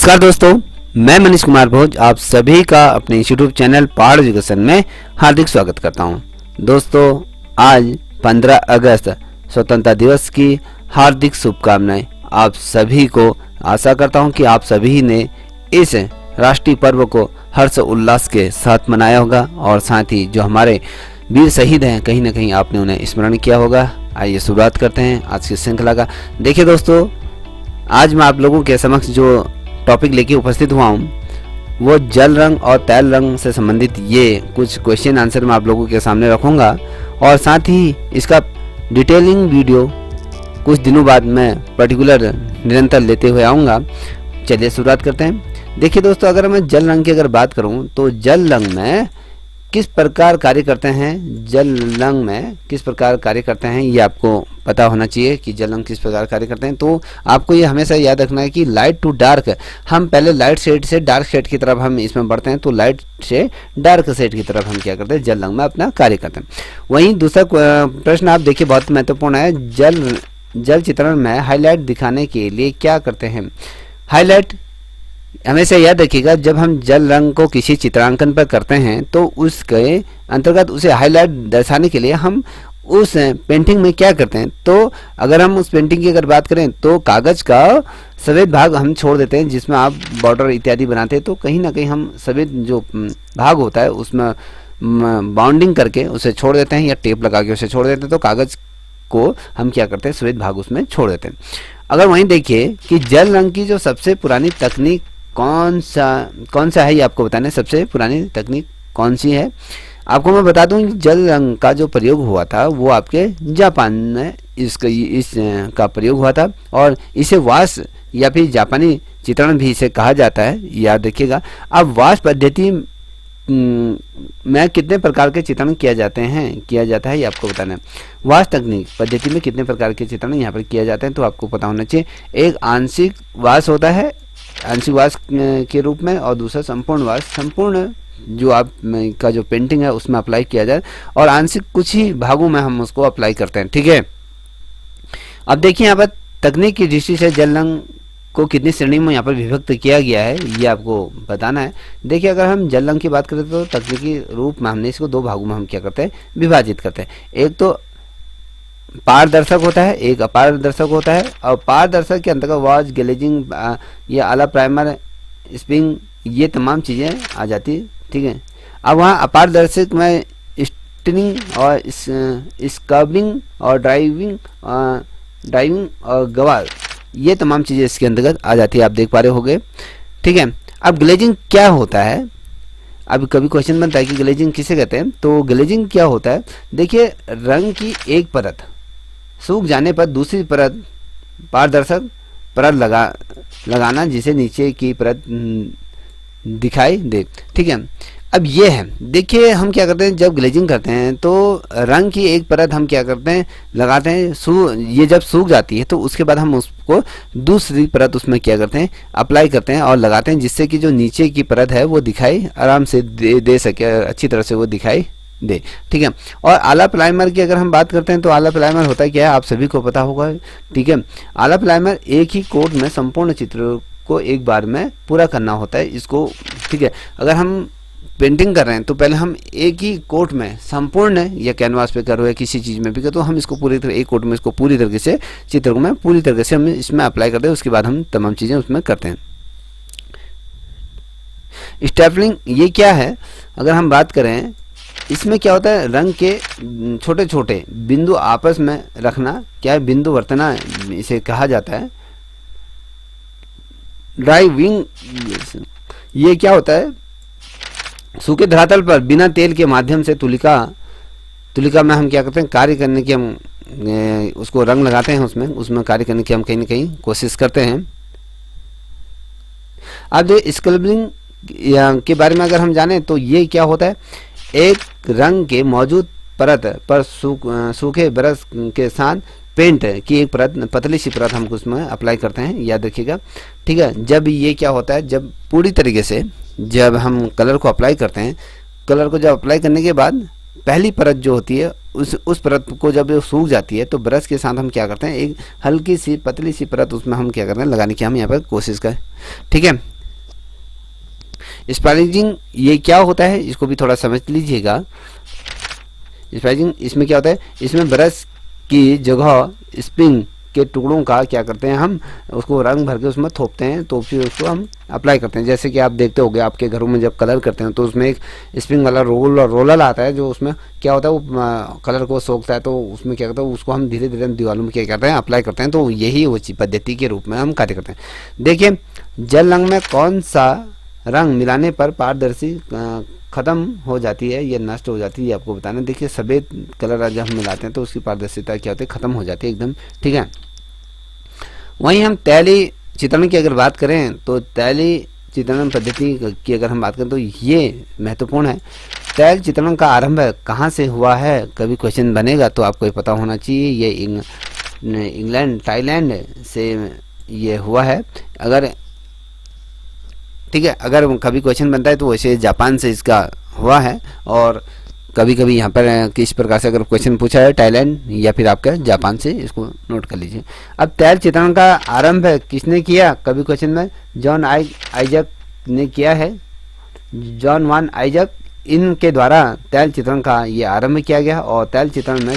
नमस्कार दोस्तों, मैं मनीष कुमार भोज आप सभी का अपने यूट्यूब चैनल पहाड़ एजुकेशन में हार्दिक स्वागत करता हूं। दोस्तों, आज 15 अगस्त स्वतंत्रता दिवस की हार्दिक शुभकामनाएं आप सभी को। आशा करता हूं कि आप सभी ने इस राष्ट्रीय पर्व को हर्ष उल्लास के साथ मनाया होगा और साथ ही जो हमारे वीर शहीद हैं कहीं ना कहीं आपने उन्हें स्मरण किया होगा। आइए शुरुआत करते हैं आज की श्रृंखला का। देखिए दोस्तों, आज मैं आप लोगों के समक्ष जो टॉपिक लेके उपस्थित हुआ हूँ वो जल रंग और तैल रंग से संबंधित ये कुछ क्वेश्चन आंसर मैं आप लोगों के सामने रखूँगा और साथ ही इसका डिटेलिंग वीडियो कुछ दिनों बाद मैं पर्टिकुलर निरंतर लेते हुए आऊँगा। चलिए शुरुआत करते हैं। देखिए दोस्तों, अगर मैं जल रंग की अगर बात करूँ तो जल रंग में किस प्रकार कार्य करते हैं, जल रंग में किस प्रकार कार्य करते हैं ये आपको पता होना चाहिए कि जल रंग किस प्रकार कार्य करते हैं। तो आपको ये हमेशा याद रखना है कि लाइट टू डार्क, हम पहले लाइट शेड से डार्क शेड की तरफ हम इसमें बढ़ते हैं, तो लाइट से डार्क शेड की तरफ हम क्या करते हैं, जल रंग में अपना कार्य करते हैं। वहीं दूसरा प्रश्न आप देखिए बहुत महत्वपूर्ण है, जल चित्रण में हाईलाइट दिखाने के लिए क्या करते हैं। हाईलाइट हमेशा याद रखिएगा, जब हम जल रंग को किसी चित्रांकन पर करते हैं तो उसके अंतर्गत उसे हाईलाइट दर्शाने के लिए हम उस पेंटिंग में क्या करते हैं। तो अगर हम उस पेंटिंग की अगर बात करें तो कागज का सफ़ेद भाग हम छोड़ देते हैं, जिसमें आप बॉर्डर इत्यादि बनाते हैं, तो कहीं ना कहीं हम सफ़ेद जो भाग होता है उसमें बाउंडिंग करके उसे छोड़ देते हैं या टेप लगा के उसे छोड़ देते हैं, तो कागज को हम क्या करते हैं, सफ़ेद भाग उसमें छोड़ देते हैं। अगर वहीं देखिए कि जल रंग की जो सबसे पुरानी तकनीक कौन सा है, ये आपको बताना है। सबसे पुरानी तकनीक कौन सी है आपको मैं बता दूं। जल रंग का जो प्रयोग हुआ था वो आपके जापान में इसका प्रयोग हुआ था और इसे वाश या फिर जापानी चित्रण भी इसे कहा जाता है, याद रखिएगा। अब वाश पद्धति में कितने प्रकार के चित्रण किया जाता है ये आपको बताना है। वाश तकनीक पद्धति में कितने प्रकार के चित्रण यहाँ पर किया जाते हैं तो आपको पता होना चाहिए। एक आंशिक वाश होता है आंशिक वाश के रूप में, और दूसरा संपूर्ण वाश, संपूर्ण जो आप का जो पेंटिंग है उसमें अप्लाई किया जाए और आंशिक कुछ ही भागों में हम उसको अप्लाई करते हैं, ठीक है। अब देखिए यहाँ पर तकनीक की दृष्टि से जल रंग को कितनी श्रेणी में यहाँ पर विभक्त किया गया है ये आपको बताना है। देखिए, अगर हम जल रंग की बात करें तो तकनीकी रूप में हमने इसको दो भागों में हम क्या करते हैं, विभाजित करते हैं। एक तो पारदर्शक होता है, एक अपारदर्शक होता है, और पारदर्शक के अंतर्गत वॉश, ग्लेजिंग, ये आला प्राइमर, स्पिंग, ये तमाम चीज़ें आ जाती है, ठीक है। अब वहाँ अपारदर्शक में स्टिनिंग और स्क्रबिंग और ड्राइविंग और गवार, ये तमाम चीज़ें इसके अंतर्गत आ जाती है, आप देख पा रहे होंगे, ठीक है। अब ग्लेजिंग क्या होता है, अब कभी क्वेश्चन बनता है कि ग्लेजिंग किसे कहते हैं, तो ग्लेजिंग क्या होता है। देखिए, रंग की एक परत सूख जाने पर दूसरी परत पारदर्शक परत लगाना जिसे नीचे की परत दिखाई दे, ठीक है। अब ये है, देखिए हम क्या करते हैं जब ग्लेजिंग करते हैं तो रंग की एक परत हम क्या करते हैं, लगाते हैं। ये जब सूख जाती है तो उसके बाद हम उसको दूसरी परत उसमें क्या करते हैं, अप्लाई करते हैं और लगाते हैं, जिससे कि जो नीचे की परत है वो दिखाई आराम से दे सके, अच्छी तरह से वो दिखाई दे, ठीक है। और आला प्राइमर की अगर हम बात करते हैं तो आला प्राइमर होता है क्या है, आप सभी को पता होगा, ठीक है। आला प्राइमर एक ही कोट में संपूर्ण चित्र को एक बार में पूरा करना होता है इसको, ठीक है। अगर हम पेंटिंग कर रहे हैं तो पहले हम एक ही कोट में संपूर्ण, या कैनवास पे कर रहे हैं किसी चीज़ में भी कर, तो हम इसको पूरी तरह एक कोट में इसको पूरी तरीके से चित्र को में पूरी तरीके से हम इसमें अप्लाई करते हैं, उसके बाद हम तमाम चीज़ें उसमें करते हैं। स्टेपलिंग ये क्या है, अगर हम बात करें इसमें क्या होता है, रंग के छोटे छोटे बिंदु आपस में रखना, क्या है, बिंदु वर्तना इसे कहा जाता है। ड्राइविंग ये क्या होता है, सूखे धरातल पर बिना तेल के माध्यम से तुलिका में हम क्या करते हैं, कार्य करने की हम उसको रंग लगाते हैं, उसमें कार्य करने की हम कहीं ना कहीं कोशिश करते हैं। अब जो स्कल्पलिंग के बारे में अगर हम जाने तो ये क्या होता है, एक रंग के मौजूद परत पर सूखे ब्रश के साथ पेंट की एक परत, पतली सी परत हम उसमें अप्लाई करते हैं, याद रखिएगा, ठीक है। जब ये क्या होता है, जब पूरी तरीके से जब हम कलर को अप्लाई करते हैं, कलर को जब अप्लाई करने के बाद पहली परत जो होती है उस परत को जब सूख जाती है तो ब्रश के साथ हम क्या करते हैं, एक हल्की सी पतली सी परत उसमें हम क्या करते हैं, लगाने की हम यहाँ पर कोशिश करें, ठीक है। स्पैलिंग ये क्या होता है इसको भी थोड़ा समझ लीजिएगा। स्पैलिंग इसमें क्या होता है, इसमें ब्रश की जगह स्प्रिंग के टुकड़ों का क्या करते हैं, हम उसको रंग भर के उसमें थोपते हैं, तो फिर उसको हम अप्लाई करते हैं। जैसे कि आप देखते होंगे आपके घरों में जब कलर करते हैं तो उसमें एक स्प्रिंग वाला रोलर आता है, जो उसमें क्या होता है वो कलर को सोखता है, तो उसमें क्या करता है उसको हम धीरे धीरे दीवारों में क्या करते हैं, अप्लाई करते हैं। तो यही वो पद्धति के रूप में हम कार्य करते हैं। देखिए, जल रंग में कौन सा रंग मिलाने पर पारदर्शी खत्म हो जाती है या नष्ट हो जाती है, ये आपको बताना। देखिए, सफ़ेद कलर जब हम मिलाते हैं तो उसकी पारदर्शिता क्या होती है, खत्म हो जाती है एकदम, ठीक है। वहीं हम तैली चित्रण की अगर बात करें तो तैली चित्रण पद्धति की अगर हम बात करें तो ये महत्वपूर्ण है। तैल चित्रण का आरंभ कहाँ से हुआ है, कभी क्वेश्चन बनेगा तो आपको ये पता होना चाहिए। ये इंग्लैंड थाईलैंड से ये हुआ है, अगर ठीक है। अगर कभी क्वेश्चन बनता है तो वैसे जापान से इसका हुआ है, और कभी कभी यहाँ पर किस प्रकार से अगर क्वेश्चन पूछा है थाईलैंड या फिर आपका जापान से, इसको नोट कर लीजिए। अब तैल चित्रण का आरंभ किसने किया, कभी क्वेश्चन में जॉन आइजक ने किया है, जॉन वान आइजक, इनके द्वारा तैल चित्रण का ये आरंभ किया गया। और तैल चित्रण में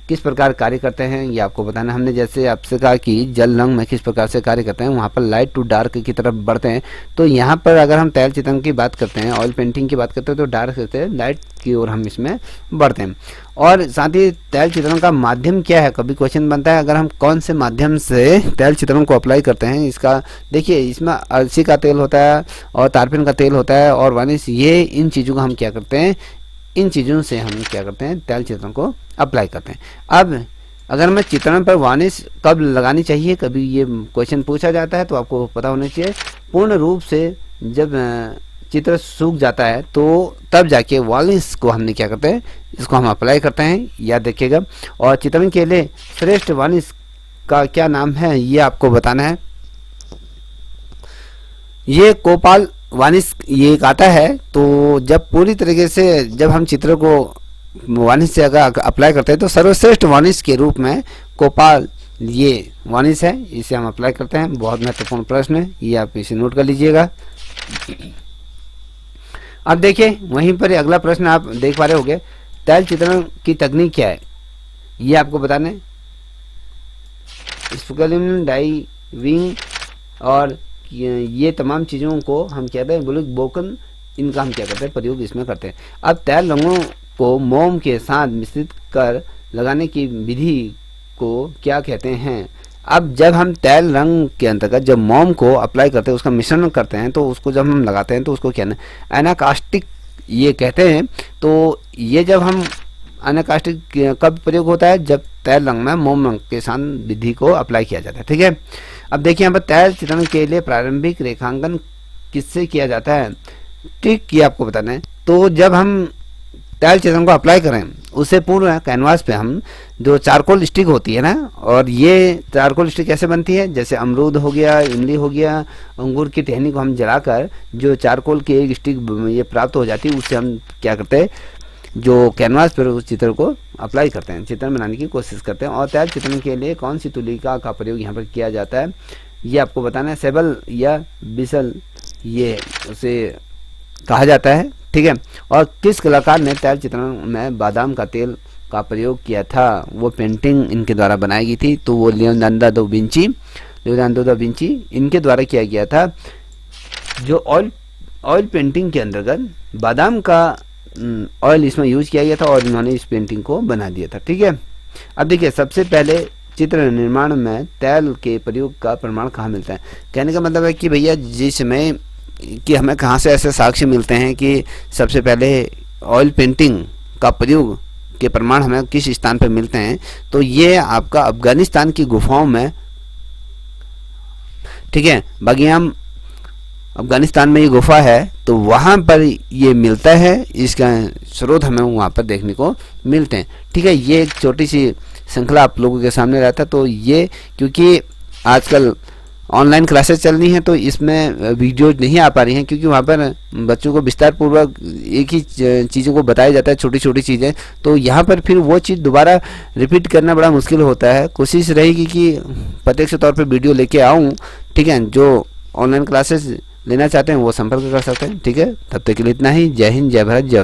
किस प्रकार कार्य करते हैं ये आपको बताना। हमने जैसे आपसे कहा कि जल रंग में किस प्रकार से कार्य करते हैं, वहाँ पर लाइट टू डार्क की तरफ बढ़ते हैं। तो यहाँ पर अगर हम तैल चित्रण की बात करते हैं, ऑयल पेंटिंग की बात करते हैं, तो डार्क से लाइट की ओर हम इसमें बढ़ते हैं। और साथ ही तैल चित्रण का माध्यम क्या है, कभी क्वेश्चन बनता है, अगर हम कौन से माध्यम से तैल चित्रण को अप्लाई करते हैं, इसका देखिए, इसमें अलसी का तेल होता है और तारपीन का तेल होता है और वार्निश, ये इन चीज़ों को हम क्या करते हैं, इन चीज़ों से हम क्या करते हैं, तैल चित्रण को अप्लाई करते हैं। अब अगर मैं चित्रण पर वार्निश कब लगानी चाहिए, कभी ये क्वेश्चन पूछा जाता है तो आपको पता होना चाहिए। पूर्ण रूप से जब चित्र सूख जाता है तो तब जाके वार्निश को हमने क्या करते हैं, इसको हम अप्लाई करते हैं, याद रखिएगा। और चित्रण के लिए श्रेष्ठ वार्निश का क्या नाम है ये आपको बताना है। ये कोपाल वार्निश ये एक आता है, तो जब पूरी तरीके से जब हम चित्र को वार्निश से अगर अप्लाई करते हैं तो सर्वश्रेष्ठ वार्निश के रूप में कोपाल ये वार्निश है, इसे हम अप्लाई करते हैं। बहुत महत्वपूर्ण प्रश्न है, ये आप इसे नोट कर लीजिएगा। अब देखिए, वहीं पर अगला प्रश्न आप देख पा रहे होंगे, तैल चित्रण की तकनीक क्या है ये आपको बताना है। स्पेकुलम, डाइविंग और ये तमाम चीज़ों को हम कहते हैं बुलिक बोकन, इनका हम क्या करते हैं, प्रयोग इसमें करते हैं। अब तैल रंगों को मोम के साथ मिश्रित कर लगाने की विधि को क्या कहते हैं। अब जब हम तैल रंग के अंतर्गत जब मोम को अप्लाई करते हैं, उसका मिश्रण करते हैं, तो उसको जब हम लगाते हैं तो उसको क्या है, एनाकास्टिक ये कहते हैं। तो ये जब हम एनाकास्टिक कब प्रयोग होता है, जब तैल रंग में मोम रंग के साथ विधि को अप्लाई किया जाता है, ठीक है। अब देखिए, यहाँ पर तैल चित्रण के लिए प्रारंभिक रेखांकन किससे किया जाता है, ठीक ये आपको बताना है। तो जब हम तैल चित्रण को अप्लाई करें उससे पूर्व कैनवास पे हम जो चारकोल स्टिक होती है ना, और ये चारकोल स्टिक कैसे बनती है, जैसे अमरूद हो गया, इमली हो गया, अंगूर की टहनी को हम जलाकर जो चारकोल की एक स्टिक ये प्राप्त हो जाती है, उससे हम क्या करते हैं, जो कैनवास पर उस चित्र को अप्लाई करते हैं, चित्र बनाने की कोशिश करते हैं। और तैल चित्रण के लिए कौन सी तुलिका का प्रयोग यहाँ पर किया जाता है ये आपको बताना है। सेबल या बिसल ये उसे कहा जाता है, ठीक है। और किस कलाकार ने तैल चित्रण में बादाम का तेल का प्रयोग किया था, वो पेंटिंग इनके द्वारा बनाई गई थी, तो वो लियोनार्डो दा विंची इनके द्वारा किया गया था। जो ऑयल पेंटिंग के अंतर्गत बादाम का ऑयल इसमें यूज किया गया था और इन्होंने इस पेंटिंग को बना दिया था, ठीक है। अब देखिए, सबसे पहले चित्र निर्माण में तैल के प्रयोग का प्रमाण कहाँ मिलता है, कहने का मतलब है कि भैया जिस समय कि हमें कहाँ से ऐसे साक्ष्य मिलते हैं कि सबसे पहले ऑयल पेंटिंग का प्रयोग के प्रमाण हमें किस स्थान पर मिलते हैं, तो ये आपका अफगानिस्तान की गुफाओं में, ठीक है, बगियाम अफगानिस्तान में ये गुफा है, तो वहाँ पर ये मिलता है, इसका स्रोत हमें वहाँ पर देखने को मिलते हैं, ठीक है। ये एक छोटी सी श्रृंखला आप लोगों के सामने रहता है। तो ये क्योंकि आजकल ऑनलाइन क्लासेस चल रही हैं तो इसमें वीडियो नहीं आ पा रही हैं, क्योंकि वहाँ पर बच्चों को विस्तार पूर्वक एक ही चीज़ों को बताया जाता है, छोटी छोटी चीज़ें, तो यहाँ पर फिर वो चीज़ दोबारा रिपीट करना बड़ा मुश्किल होता है। कोशिश रहेगी कि प्रत्यक्ष तौर पर वीडियो लेके आऊँ, ठीक है, जो ऑनलाइन क्लासेस लेना चाहते हैं वो संपर्क कर सकते हैं। ठीक है, तब तक के लिए इतना ही। जय हिंद, जय भारत, जय।